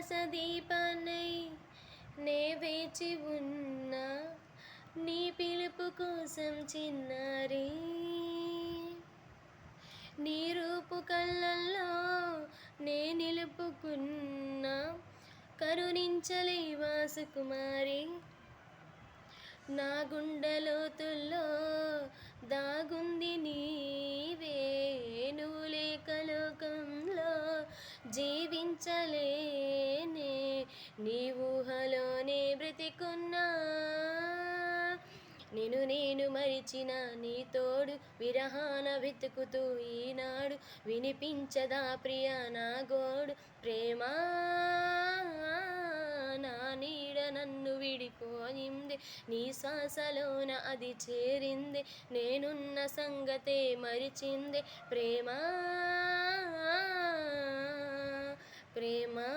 శ్వాస దీపాన్నై నే వేచి ఉన్నా నీ పిలుపు కోసం చిన్నారి. నీ రూపు కళ్ళల్లో నే నిలుపుకున్నా కరుణించలేవా సుకుమారి. నా గుండెలోతుల్లో దాగుంది నీవే, నువ్వు లేక లోకంలో జీవించలేనే. నీ ఊహలోనే బ్రతికున్నా నేను మరిచిన నీ తోడు విరహాన వెతుకుతూ ఈనాడు వినిపించదా ప్రియ నా గోడు. ప్రేమా నా నీడ నన్ను విడిపోయింది, నీ శ్వాసలోన అది చేరింది, నేనున్న సంగతే మరిచింది. ప్రేమా ప్రేమా